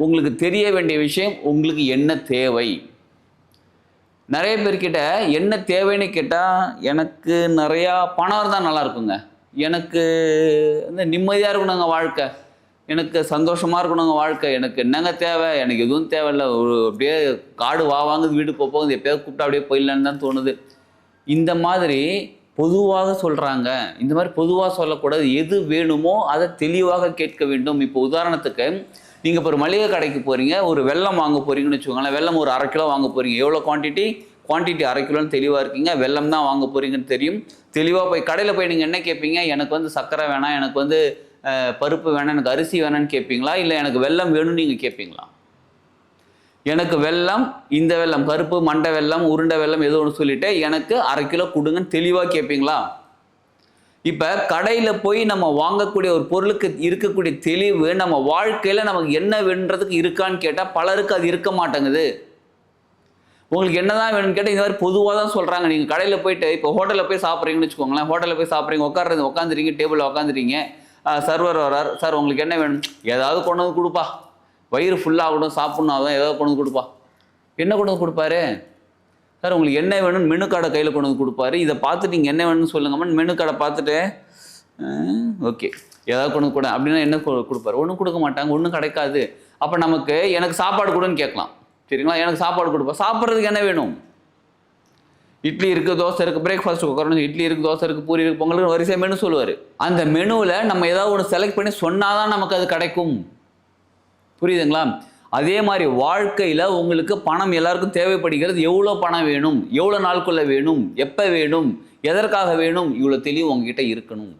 உங்களுக்கு தெரிய வேண்டிய விஷயம் உங்களுக்கு என்ன தேவை. நிறைய பேர்கிட்ட என்ன தேவைன்னு கேட்டால், எனக்கு நிறையா பணம் இருந்தால் நல்லா இருக்குங்க, எனக்கு வந்து நிம்மதியாக இருக்கணுங்க வாழ்க்கை, எனக்கு சந்தோஷமாக இருக்கணுங்க வாழ்க்கை, எனக்கு என்னங்க தேவை, எனக்கு எதுவும் தேவையில்லை, ஒரு அப்படியே காடு வாங்குது வீடு போகுது, எப்போயாவது கூப்பிட்டா அப்படியே போயிடலான்னு தான் தோணுது. இந்த மாதிரி பொதுவாக சொல்கிறாங்க. இந்த மாதிரி பொதுவாக சொல்லக்கூடாது. எது வேணுமோ அதை தெளிவாக கேட்க வேண்டும். இப்போ உதாரணத்துக்கு நீங்கள் இப்போ ஒரு மளிகை கடைக்கு போகிறீங்க, ஒரு வெல்லம் வாங்க போகிறீங்கன்னு வச்சுக்கோங்களேன். வெல்லம் ஒரு 1/2 கிலோ வாங்க போகிறீங்க. எவ்வளோ குவான்டிட்டி 1/2 கிலோன்னு தெளிவாக இருக்கீங்க. வெல்லம் தான் வாங்க போகிறீங்கன்னு தெரியும். தெளிவாக போய் கடையில் போய் நீங்கள் என்ன கேட்பீங்க? எனக்கு வந்து சர்க்கரை வேணாம், எனக்கு வந்து பருப்பு வேணாம், எனக்கு அரிசி வேணான்னு கேட்பீங்களா? இல்லை எனக்கு வெல்லம் வேணும்னு நீங்கள் கேட்பீங்களா? எனக்கு வெல்லம், இந்த வெல்லம், கருப்பு மண்டை வெல்லம், உருண்டை வெல்லம் ஏதோ ஒன்று சொல்லிவிட்டு எனக்கு 1/2 கிலோ கொடுங்கன்னு தெளிவாக கேட்பீங்களா? இப்போ கடையில் போய் நம்ம வாங்கக்கூடிய ஒரு பொருளுக்கு இருக்கக்கூடிய தெளிவு நம்ம வாழ்க்கையில் நமக்கு என்ன வேணுன்றதுக்கு இருக்கான்னு கேட்டால் பலருக்கு அது இருக்க மாட்டேங்குது. உங்களுக்கு என்னதான் வேணும்னு கேட்டால் இந்த மாதிரி பொதுவாக தான் சொல்கிறாங்க. நீங்கள் கடையில் போயிட்டு இப்போ ஹோட்டலில் போய் சாப்பிட்றீங்கன்னு வச்சுக்கோங்களேன். ஹோட்டலில் போய் சாப்பிட்றீங்க, உட்காந்துறீங்க, டேபிளில் உட்காந்துறீங்க, சர்வர் வரார், சார் உங்களுக்கு என்ன வேணும்? ஏதாவது கொண்டு வந்து கொடுப்பா, வயிறு ஃபுல்லாகட்டும், சாப்பிட்ணும், அதான் ஏதாவது கொண்டு வந்து கொடுப்பா. என்ன கொண்டு வந்து கொடுப்பாரு? சார் உங்களுக்கு என்ன வேணும்னு மெனு கார்டை கையில் கொண்டு வந்து கொடுப்பாரு. இதை பார்த்துட்டு நீங்கள் என்ன வேணும்னு சொல்லுங்கம்மா. மெனு கார்டை பார்த்துட்டு ஓகே ஏதாவது கொண்டு வந்து கூட அப்படின்னா என்ன கொடுப்பாரு? ஒன்றும் கொடுக்க மாட்டாங்க, ஒன்றும் கிடைக்காது. அப்போ நமக்கு எனக்கு சாப்பாடு கொடுன்னு கேட்கலாம், சரிங்களா? எனக்கு சாப்பாடு கொடுப்பா. சாப்பிட்றதுக்கு என்ன வேணும்? இட்லி இருக்குது, தோசை இருக்குது, பிரேக்ஃபாஸ்ட் உட்காரணும், இட்லி இருக்குது, தோசை இருக்குது, பூரி இருக்குது, பொங்கலுக்கு வரிசை மெனு சொல்லுவார். அந்த மெனுவில் நம்ம ஏதாவது ஒன்று செலக்ட் பண்ணி சொன்னால் தான் நமக்கு அது கிடைக்கும். புரியுதுங்களா? அதே மாதிரி வாழ்க்கையில் உங்களுக்கு பணம் எல்லாருக்கும் தேவைப்படுகிறது. எவ்வளோ பணம் வேணும், எவ்வளோ நாளுக்குள்ளே வேணும், எப்போ வேணும், எதற்காக வேணும், இவ்வளோ தெளிவு உங்ககிட்ட இருக்கணும்.